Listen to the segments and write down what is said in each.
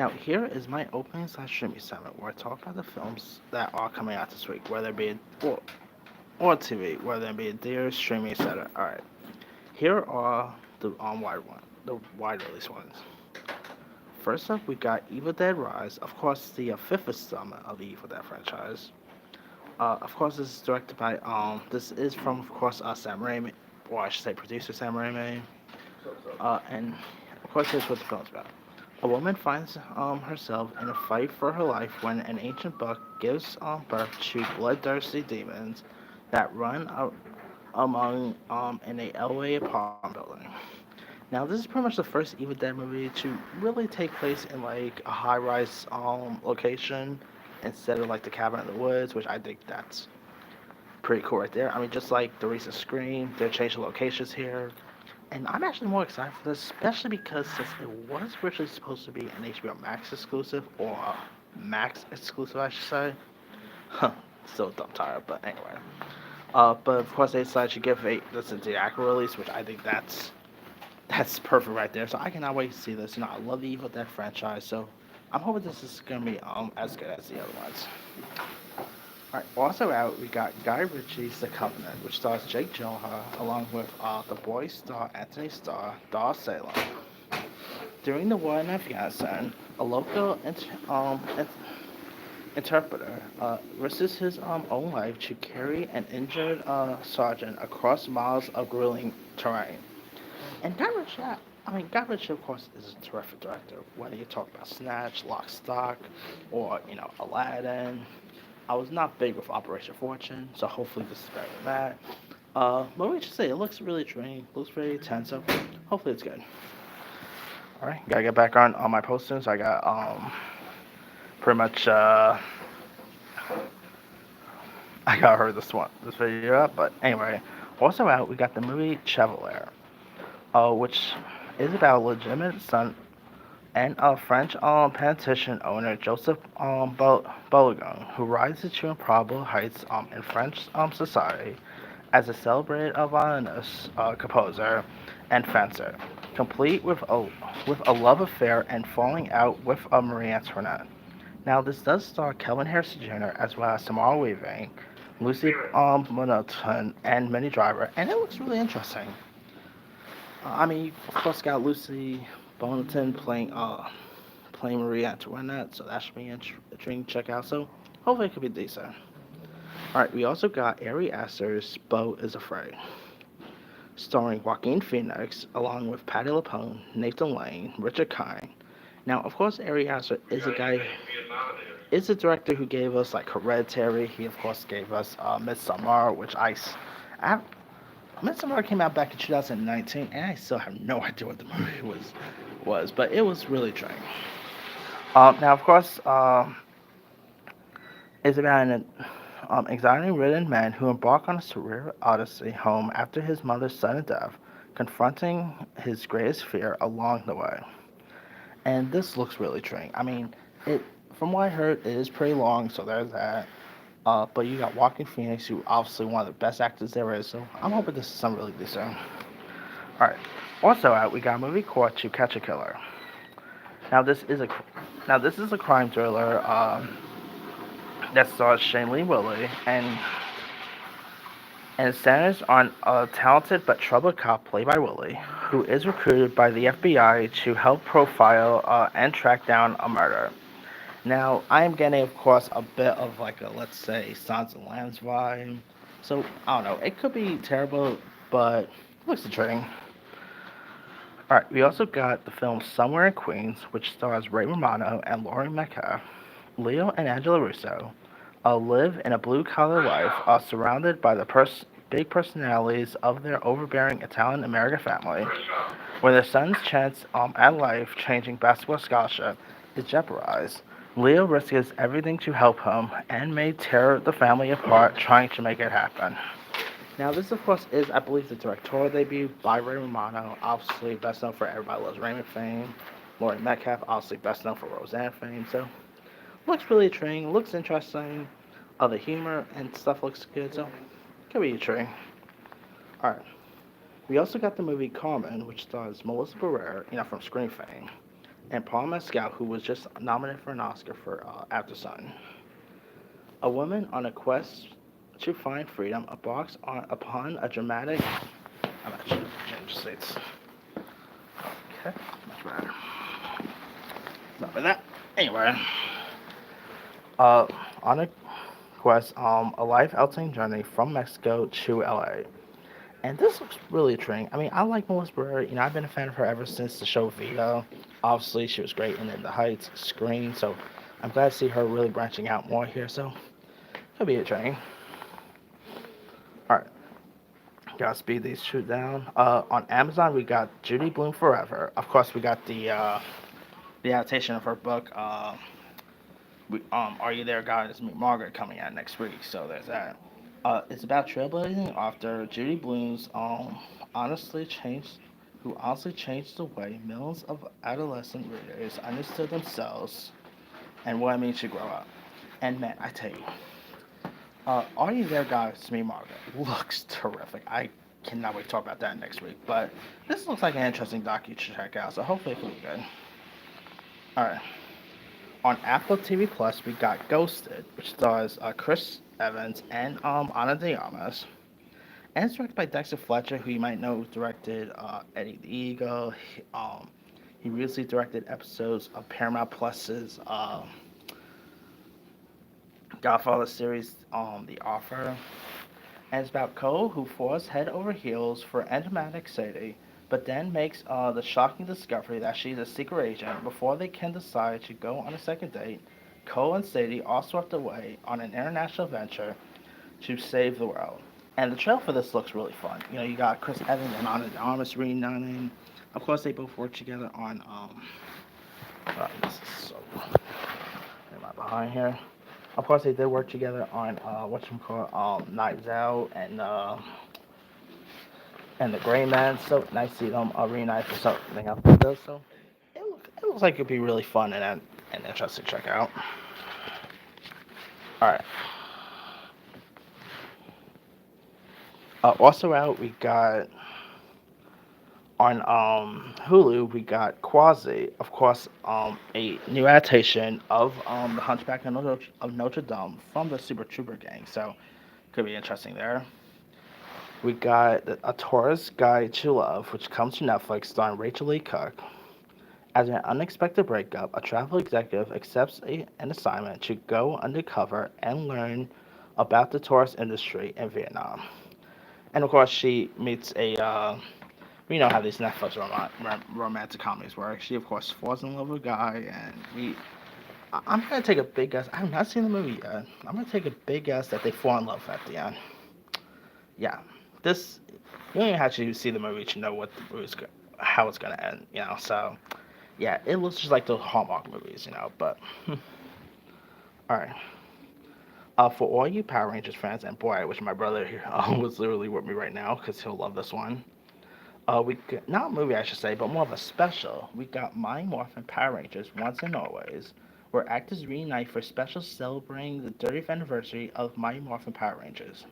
Now, here is my opening slash streaming segment where I talk about the films that are coming out this week, whether it be or TV, whether it be a theater, streaming, etc. All right, here are the the wide release ones. First up, we got Evil Dead Rise, of course, the fifth installment of the Evil Dead franchise. Of course, this is directed by this is from, of course, Sam Raimi, or I should say, producer Sam Raimi. And of course, here's what the film's about. A woman finds herself in a fight for her life when an ancient book gives birth to bloodthirsty demons that run out among in a LA apartment building. Now, this is pretty much the first Evil Dead movie to really take place in like a high-rise location instead of like the cabin in the woods, which I think that's pretty cool right there. I mean, just like the recent Scream, they're changing locations here. And I'm actually more excited for this, especially because since it was originally supposed to be an HBO Max exclusive, or Max exclusive, I should say. Huh, still dumb tired, but anyway. But of course they decided to give this a theatrical release, which I think that's perfect right there. So I cannot wait to see this. I love the Evil Dead franchise, so I'm hoping this is gonna be as good as the other ones. Alright, also out, we got Guy Ritchie's The Covenant, which stars Jake Gyllenhaal along with The Boys star Anthony Starr, Dar Salem. During the war in Afghanistan, a local interpreter risks his own life to carry an injured sergeant across miles of grueling terrain. And Guy Ritchie, of course, is a terrific director. Whether you talk about Snatch, Lock, Stock, or Aladdin, I was not big with Operation Fortune, so hopefully this is better than that. But we should say it looks really intriguing, looks very intense, so hopefully it's good. All right, gotta get back on my postings. I got pretty much I got heard this video up, but anyway. Also out, we got the movie Chevalier, which is about a legitimate son and a French plantation owner, Joseph Boulogne, who rises to improbable heights in French society as a celebrated violinist, composer, and fencer, complete with a love affair and falling out with Marie Antoinette. Now, this does star Kelvin Harrison Jr. as well as Samara Weaving, Lucy Monoton, and Minnie Driver, and it looks really interesting. I mean, you of course got Lucy Bonaton playing Marie Antoinette, so that should be intriguing to check out. So hopefully it could be decent. All right, we also got Ari Aster's Beau is Afraid, starring Joaquin Phoenix along with Patti LuPone, Nathan Lane, Richard Kind. Now, of course, Ari Aster is a director who gave us like Hereditary. He of course gave us Midsommar, I Midsommar came out back in 2019, and I still have no idea what the movie was, but it was really trying. Now, of course, it's about an anxiety-ridden man who embarked on a surreal odyssey home after his mother's sudden death, confronting his greatest fear along the way. And this looks really trying. I mean, it from what I heard, it is pretty long, so there's that. But you got Joaquin Phoenix, who obviously one of the best actors there is, so I'm hoping this is some really decent. Alright. Also out, we got a movie called To Catch a Killer. Now this is a crime thriller that stars Shailene Woodley and centers on a talented but troubled cop played by Woodley, who is recruited by the FBI to help profile and track down a murder. Now, I am getting, of course, a bit of like a, let's say, Silence of the Lambs vibe. So, I don't know. It could be terrible, but it looks intriguing. Alright, we also got the film Somewhere in Queens, which stars Ray Romano and Laurie Metcalf. Leo and Angela Russo live in a blue-collar life surrounded by the big personalities of their overbearing Italian-American family. When their son's chance at life-changing basketball scholarship is jeopardized, Leo risks everything to help him and may tear the family apart trying to make it happen. Now, this, of course, is, I believe, the directorial debut by Ray Romano, obviously best known for Everybody Loves Raymond fame. Laurie Metcalf, obviously best known for Roseanne fame. So, looks really intriguing, looks interesting. The humor and stuff looks good, so could be intriguing. Alright. We also got the movie Carmen, which stars Melissa Barrera, from Scream fame, and Paul Mescal, who was just nominated for an Oscar for After Sun. A woman on a quest to find freedom embarks upon a dramatic. I'm actually United States. Okay, much better. Stop with that. Anyway, uh, on a quest, a life-altering journey from Mexico to LA. And this looks really intriguing. I mean, I like Melissa Barrera. I've been a fan of her ever since the show Vito. Obviously, she was great in The Heights, Screen. So I'm glad to see her really branching out more here. So it'll be intriguing. All right, gotta speed these two down. On Amazon, we got Judy Blume Forever. Of course, we got the adaptation of her book. Are You There, God? It's Me, Margaret, coming out next week. So there's that. It's about trailblazing author Judy Blume's honestly changed, who honestly changed the way millions of adolescent readers understood themselves and what it means to grow up. And man, I tell you, Are You There, God? It's Me, Margaret looks terrific. I cannot wait to talk about that next week. But this looks like an interesting doc you should check out. So hopefully it will be good. All right. On Apple TV Plus, we got Ghosted, which stars Chris Evans and Ana de Armas. And it's directed by Dexter Fletcher, who you might know directed Eddie the Eagle. He recently directed episodes of Paramount Plus's Godfather series, The Offer. And it's about Cole, who falls head over heels for enigmatic Sadie, but then makes the shocking discovery that she's a secret agent. Before they can decide to go on a second date, Cole and Sadie are swept away on an international venture to save the world. And the trailer for this looks really fun. You got Chris Evans and Ana de Armas reuniting. Of course, they both work together on this is so. Am I behind here? Of course, they did work together on Knives Out and the Gray Man. So nice to see them reunite for something else like this. So it looks like it'd be really fun and interesting to check out. All right. Also out, we got on Hulu, we got Quasi, of course, a new adaptation of The Hunchback of Notre Dame from the Super Trooper gang. So could be interesting there. We got A Tourist Guide to Love, which comes to Netflix, starring Rachel Lee Cook. As an unexpected breakup, a travel executive accepts an assignment to go undercover and learn about the tourist industry in Vietnam. And of course, she meets we know how these Netflix romantic comedies work. She, of course, falls in love with a guy, and I'm going to take a big guess. I have not seen the movie yet. I'm going to take a big guess that they fall in love at the end. Yeah. This, you don't even have to see the movie to know how it's going to end. So, yeah, it looks just like those Hallmark movies. But, alright. For all you Power Rangers fans, and boy, I wish my brother here was literally with me right now, because he'll love this one. We got, not a movie, I should say, but more of a special. We got Mighty Morphin Power Rangers Once and Always, where actors reunite for special celebrating the 30th anniversary of Mighty Morphin Power Rangers.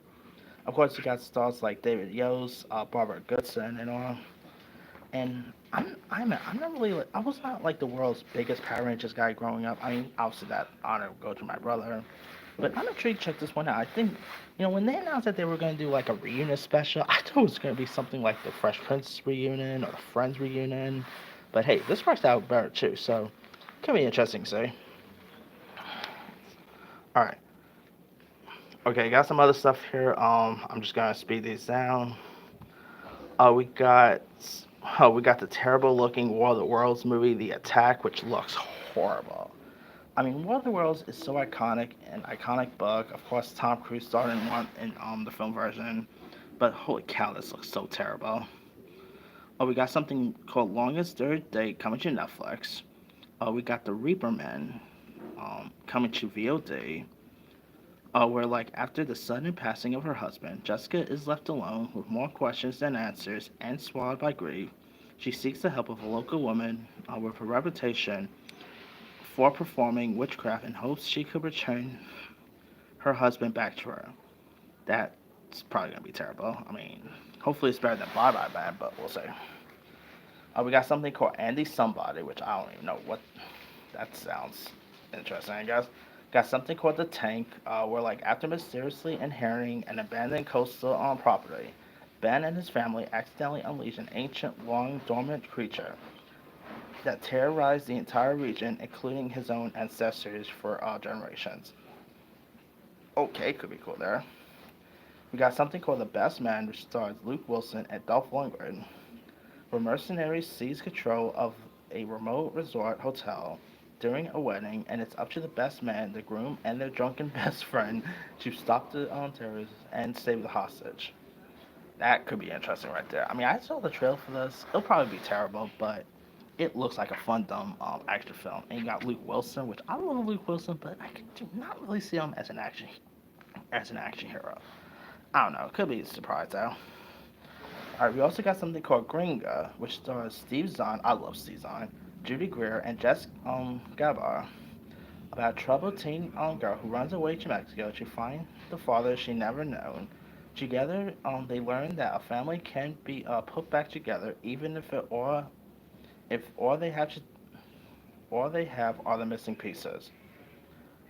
Of course, you got stars like David Yost, Barbara Goodson, and all. And I'm not really I was not like the world's biggest Power Rangers guy growing up. I mean, obviously that honor would go to my brother, but I'm intrigued to check this one out. I think when they announced that they were going to do like a reunion special, I thought it was going to be something like the Fresh Prince reunion or the Friends reunion. But hey, this works out better too, so it could be interesting to see. All right. Okay, got some other stuff here. I'm just gonna speed these down. We got we got the terrible looking War of the Worlds movie, The Attack, which looks horrible. I mean, War of the Worlds is so iconic, an iconic book. Of course, Tom Cruise starred in one in the film version, but holy cow, this looks so terrible. Oh, we got something called Longest Third Day coming to Netflix. We got The Reaper Men coming to VOD. Where like after the sudden passing of her husband, Jessica is left alone with more questions than answers and swallowed by grief. She seeks the help of a local woman with a reputation for performing witchcraft in hopes she could return her husband back to her. That's probably gonna be terrible. I mean, hopefully it's better than Bye Bye Bad, but we'll see. We got something called Andy Somebody, which I don't even know what that sounds interesting, I guess. Got something called the Tank, where like after mysteriously inheriting an abandoned coastal property, Ben and his family accidentally unleash an ancient, long dormant creature that terrorized the entire region, including his own ancestors for generations. Okay, could be cool there. We got something called The Best Man, which stars Luke Wilson and Dolph Lundgren, where mercenaries seize control of a remote resort hotel during a wedding, and it's up to the best man, the groom, and their drunken best friend to stop the terrorists and save the hostage. That could be interesting right there. I mean, I saw the trailer for this. It'll probably be terrible, but it looks like a fun, dumb action film. And you got Luke Wilson, which I love Luke Wilson, but I do not really see him as an action hero. I don't know. It could be a surprise though. Alright, we also got something called Gringa, which stars Steve Zahn. I love Steve Zahn, Judy Greer, and Jess Gabar, about a troubled teen girl who runs away to Mexico to find the father she never known. Together, they learn that a family can be put back together even if all they have are the missing pieces.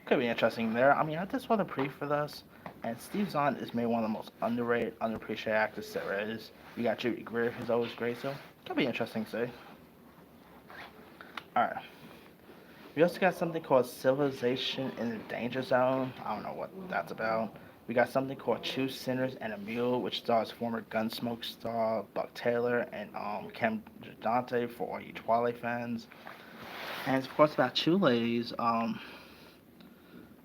Could be interesting there. I mean, I just saw the brief for this, and Steve Zahn is maybe one of the most underrated, underappreciated actors there is. You got Judy Greer, who's always great, so could be interesting to see. Alright. We also got something called Civilization in the Danger Zone. I don't know what that's about. We got something called Two Sinners and a Mule, which stars former Gunsmoke star Buck Taylor and Cam Dante for all you Twilight fans. And it's of course about two ladies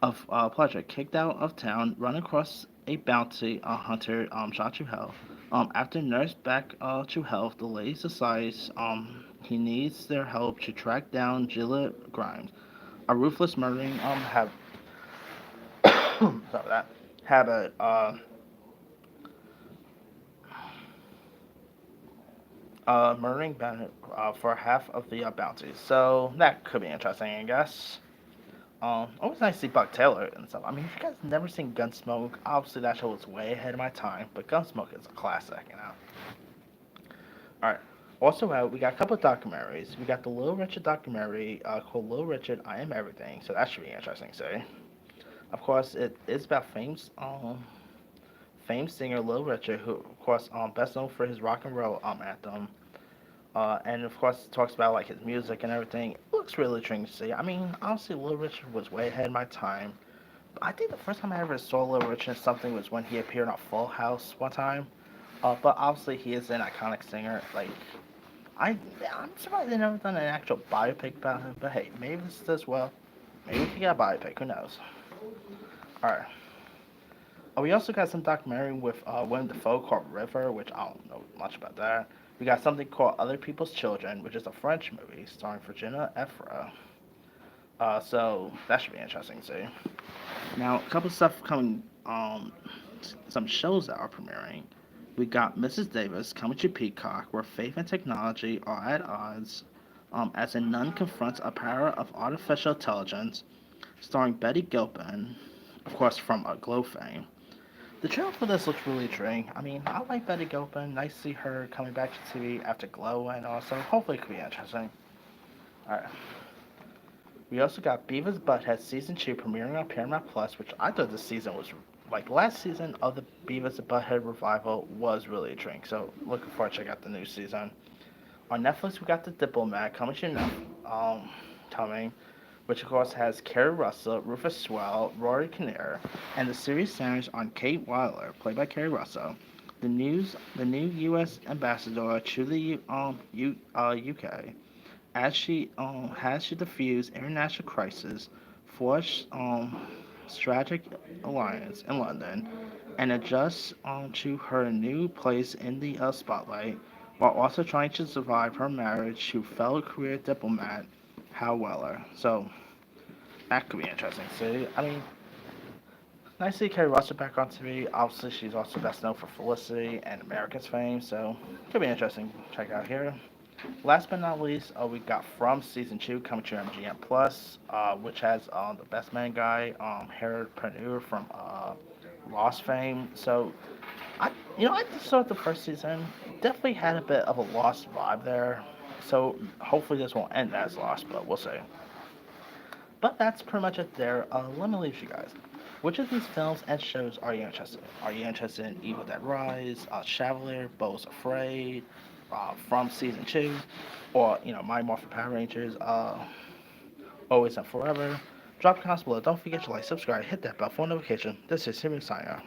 of pleasure kicked out of town, run across a bounty hunter, shot to hell. After nursed back to health, the lady decides he needs their help to track down Gilla Grimes, a ruthless murdering sorry that habit murdering bandit for half of the bounty. So that could be interesting, I guess. Always nice to see Buck Taylor and stuff. I mean, if you guys never seen Gunsmoke, obviously that show was way ahead of my time, but Gunsmoke is a classic, you know. Alright. Also out, we got a couple of documentaries. We got the Little Richard documentary called Little Richard, I Am Everything, so that should be interesting to see. Of course, it is about famed singer Little Richard, who, of course, best known for his rock and roll anthem, and of course, it talks about like his music and everything. It looks really interesting to see. I mean, honestly, Little Richard was way ahead of my time. I think the first time I ever saw Little Richard in something was when he appeared on Full House one time. But obviously, he is an iconic singer. Like, I, I'm surprised they never done an actual biopic about him. But hey, maybe this does well. Maybe we can get a biopic. Who knows? All right. We also got some documentary with Willem Dafoe called River, which I don't know much about that. We got something called Other People's Children, which is a French movie starring Virginia Efira. So that should be interesting to see. Now, a couple stuff coming, some shows that are premiering. We got Mrs. Davis coming to Peacock, where faith and technology are at odds, as a nun confronts a power of artificial intelligence, starring Betty Gilpin, of course from Glow fame. The trailer for this looks really intriguing. I mean, I like Betty Gilpin. Nice to see her coming back to TV after Glow and also hopefully it could be interesting. Alright. We also got Beavis Butthead Season 2 premiering on Paramount Plus, which I thought this season was like last season of the Beavis and Butthead revival was really intriguing. So looking forward to check out the new season. On Netflix we got The Diplomat coming, which of course has Kerry Russell, Rufus Sewell, Rory Kinnear, and the series centers on Kate Weiler, played by Kerry Russell, the new U.S. ambassador to the UK, as she has to defuse international crisis, forge strategic alliance in London, and adjust to her new place in the spotlight, while also trying to survive her marriage to fellow career diplomat Hal Weller. So that could be interesting. So I mean, nice to see Kerry Russell back on TV. Obviously, she's also best known for Felicity and America's fame. So could be interesting. Check out here. Last but not least, we got From Season 2 coming to MGM Plus, which has the best man guy, Harold Perrineau from Lost fame. So, I just saw the first season. Definitely had a bit of a Lost vibe there. So hopefully this won't end as lost, but we'll see. But that's pretty much it there. Let me leave you guys. Which of these films and shows are you interested in? Are you interested in Evil Dead Rise, Chevalier, Bo's Afraid, from season 2, or Mighty Morphin Power Rangers, Always and Forever? Drop comments below. Don't forget to like, subscribe, hit that bell for notification. This is Timmy signing out.